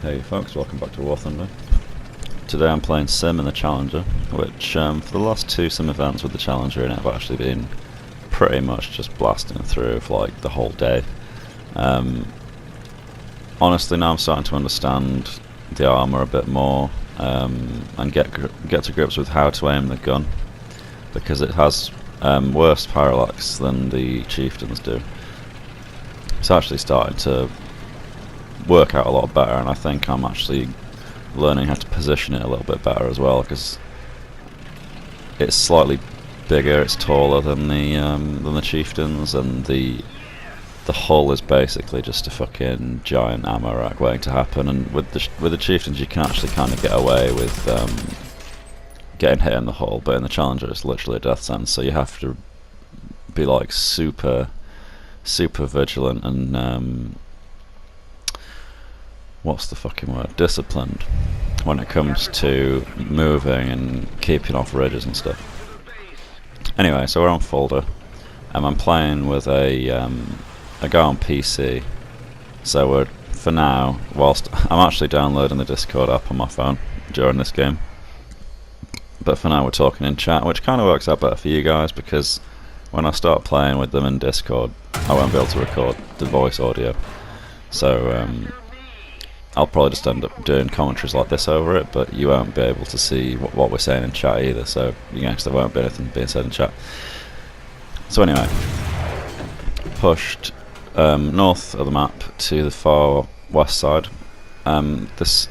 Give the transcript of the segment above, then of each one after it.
Hey folks, welcome back to WarThunder. Today I'm playing Sim in the Challenger, which for the last two Sim events with the Challenger in it have actually been pretty much just blasting through for like the whole day. Honestly, now I'm starting to understand the armour a bit more and get to grips with how to aim the gun, because it has worse parallax than the Chieftains do. It's actually starting to work out a lot better, and I think I'm actually learning how to position it a little bit better as well, because it's slightly bigger, it's taller than the Chieftains, and the hull is basically just a fucking giant ammo rack waiting to happen. And with the Chieftains you can actually kind of get away with getting hit in the hull, but in the Challenger it's literally a death sentence, so you have to be like super vigilant and what's the fucking word? Disciplined when it comes to moving and keeping off ridges and stuff. Anyway, so we're on Folder. I'm playing with a guy on PC. So we're, for now, whilst I'm actually downloading the Discord app on my phone during this game, but for now we're talking in chat, which kind of works out better for you guys, because when I start playing with them in Discord I won't be able to record the voice audio. So I'll probably just end up doing commentaries like this over it, but you won't be able to see what we're saying in chat either, so there won't be anything being said in chat. So anyway, pushed north of the map to the far west side. This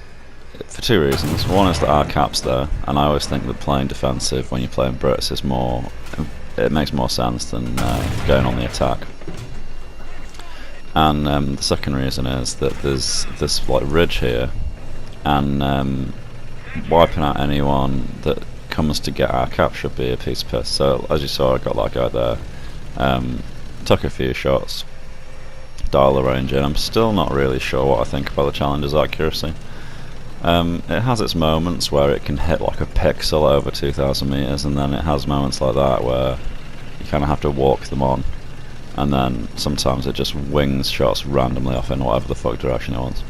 for two reasons. One is that our cap's there, and I always think that playing defensive when you're playing Brits is more, it makes more sense than going on the attack. And the second reason is that there's this like ridge here, and wiping out anyone that comes to get our cap should be a piece of piss. So as you saw, I got that guy there, took a few shots, dial the range in. I'm still not really sure what I think about the Challenger's accuracy. It has its moments where it can hit like a pixel over 2,000 meters, and then it has moments like that where you kind of have to walk them on. And then sometimes it just wings shots randomly off in whatever the fuck direction it wants.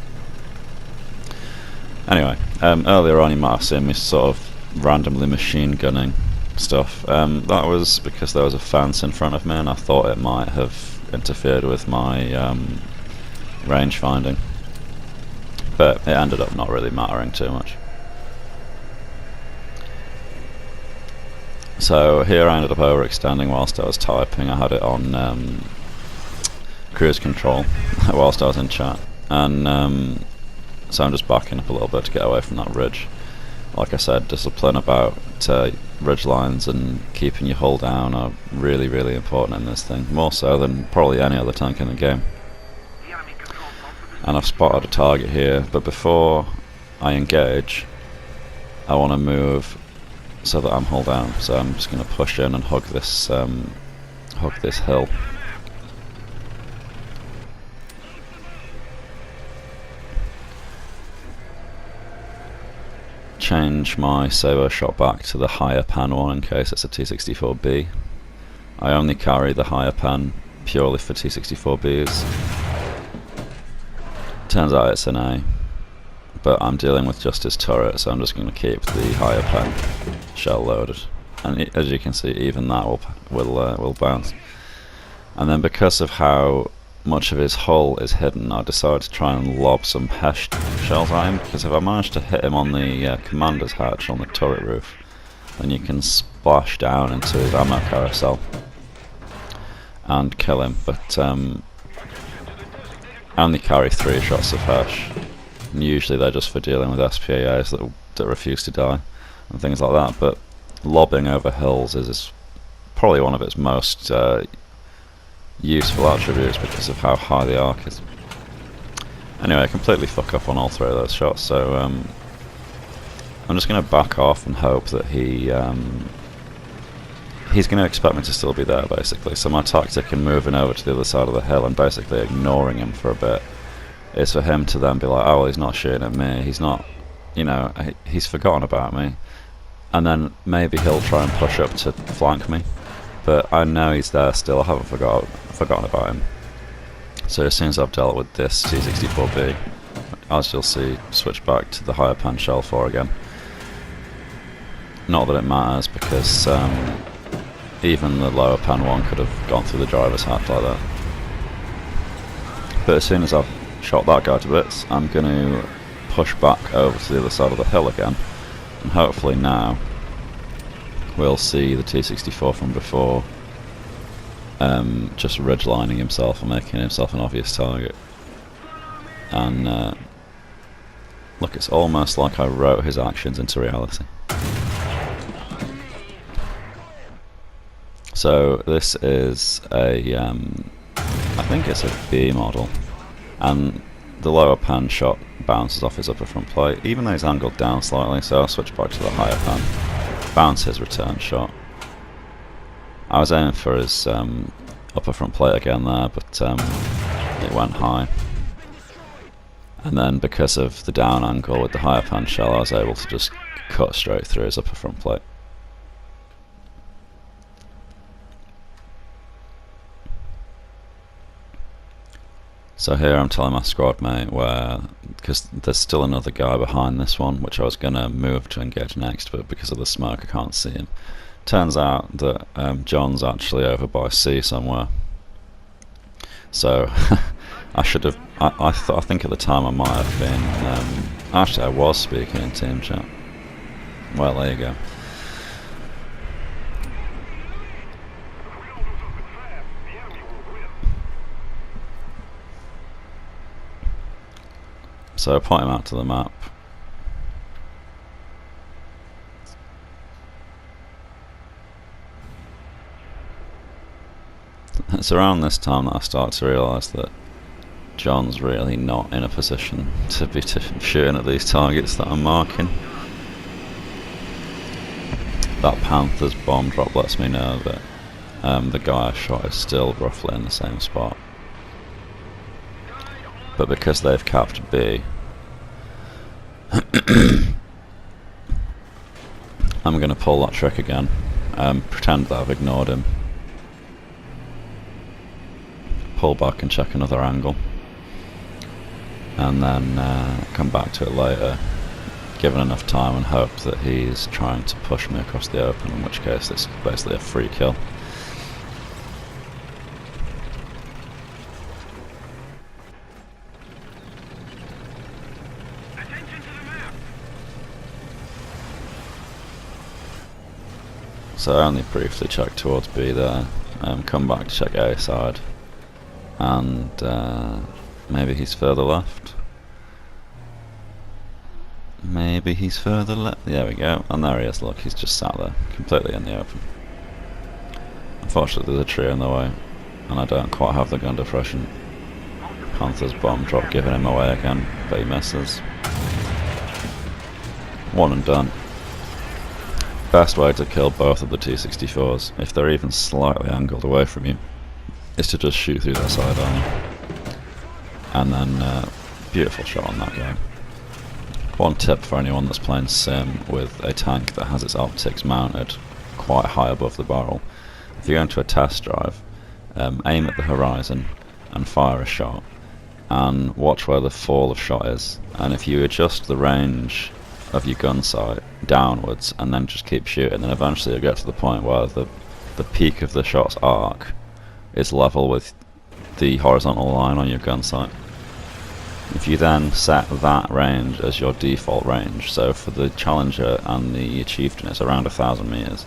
Anyway, earlier on you might have seen me sort of randomly machine gunning stuff. That was because there was a fence in front of me and I thought it might have interfered with my range finding. But it ended up not really mattering too much. So here I ended up overextending whilst I was typing. I had it on cruise control whilst I was in chat, and so I'm just backing up a little bit to get away from that ridge. Like I said, discipline about ridge lines and keeping your hull down are really important in this thing, more so than probably any other tank in the game. And I've spotted a target here, but before I engage I want to move so that I'm hull down, so I'm just going to push in and hug this hill. Change my saber shot back to the higher pan one in case it's a T64B. I only carry the higher pan purely for T64Bs. Turns out it's an A, but I'm dealing with just his turret, so I'm just going to keep the higher pan shell loaded, and as you can see, even that will bounce. And then because of how much of his hull is hidden, I decided to try and lob some HESH shells at him, because if I manage to hit him on the commander's hatch on the turret roof, then you can splash down into his ammo carousel and kill him. But I only carry 3 shots of HESH, and usually they're just for dealing with SPAs that refuse to die and things like that, but lobbing over hills is probably one of its most useful attributes because of how high the arc is. Anyway, I completely fuck up on all 3 of those shots, so I'm just going to back off and hope that he's going to expect me to still be there, basically. So my tactic in moving over to the other side of the hill and basically ignoring him for a bit is for him to then be like, oh well, he's not shooting at me, he's not, you know, he's forgotten about me, and then maybe he'll try and push up to flank me, but I know he's there still, I haven't forgotten about him. So as soon as I've dealt with this T64B, as you'll see, switch back to the higher pan shell 4 again. Not that it matters, because even the lower pan 1 could have gone through the driver's hatch like that. But as soon as I've shot that guy to bits, I'm going to push back over to the other side of the hill again, and hopefully now we'll see the T-64 from before just ridgelining himself and making himself an obvious target. And look, it's almost like I wrote his actions into reality. So this is a, I think it's a B model, and the lower pan shot bounces off his upper front plate, even though he's angled down slightly, so I'll switch back to the higher pan, bounce his return shot. I was aiming for his upper front plate again there, but it went high. And then because of the down angle with the higher pan shell, I was able to just cut straight through his upper front plate. So here I'm telling my squad mate because there's still another guy behind this one, which I was going to move to engage next, but because of the smoke I can't see him. Turns out that John's actually over by C somewhere. So I should have, I think at the time I might have been, actually I was speaking in team chat. Well, there you go. So I point him out to the map. It's around this time that I start to realise that John's really not in a position to be shooting at these targets that I'm marking. That Panther's bomb drop lets me know that the guy I shot is still roughly in the same spot. But because they've capped B, I'm going to pull that trick again, pretend that I've ignored him, pull back and check another angle, and then come back to it later, given enough time, and hope that he's trying to push me across the open, in which case it's basically a free kill. So I only briefly checked towards B there, come back to check A side, and maybe he's further left. Maybe he's further left. There we go, and there he is. Look, he's just sat there, completely in the open. Unfortunately, there's a tree in the way, and I don't quite have the gun depression. Panther's bomb drop giving him away again, but he misses. One and done. Best way to kill both of the T-64s, if they're even slightly angled away from you, is to just shoot through their side arm. And then, beautiful shot on that guy. One tip for anyone that's playing sim with a tank that has its optics mounted quite high above the barrel: if you go into a test drive, aim at the horizon and fire a shot, and watch where the fall of shot is, and if you adjust the range of your gun sight downwards and then just keep shooting, then eventually you'll get to the point where the peak of the shot's arc is level with the horizontal line on your gun sight. If you then set that range as your default range, so for the Challenger and the Chieftain it's around 1,000 meters,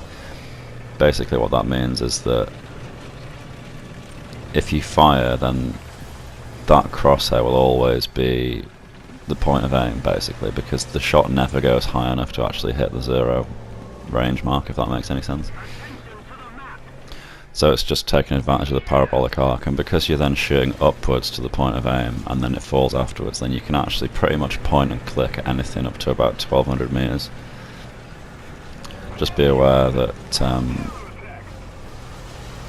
basically what that means is that if you fire, then that crosshair will always be the point of aim, basically, because the shot never goes high enough to actually hit the 0 range mark, if that makes any sense. So it's just taking advantage of the parabolic arc, and because you're then shooting upwards to the point of aim and then it falls afterwards, then you can actually pretty much point and click at anything up to about 1,200 meters. Just be aware that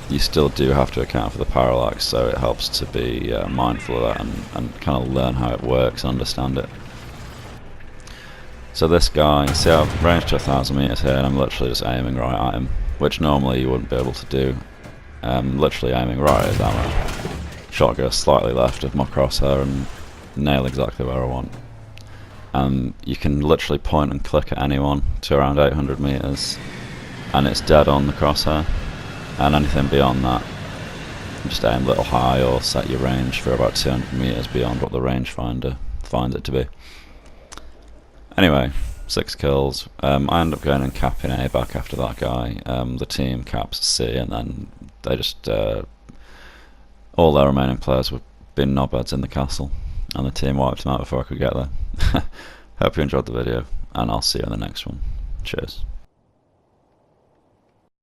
you still do have to account for the parallax, so it helps to be mindful of that and kind of learn how it works and understand it. So this guy, you see I've ranged to 1,000 meters here, and I'm literally just aiming right at him, which normally you wouldn't be able to do. Literally aiming right at his ammo. Shot goes slightly left of my crosshair, and nail exactly where I want. You can literally point and click at anyone to around 800 meters, and it's dead on the crosshair. And anything beyond that, just aim a little high or set your range for about 200 meters beyond what the rangefinder finds it to be. Anyway, 6 kills. I end up going and capping A back after that guy. The team caps C, and then they just all their remaining players were being knobheads in the castle, and the team wiped them out before I could get there. Hope you enjoyed the video, and I'll see you in the next one. Cheers.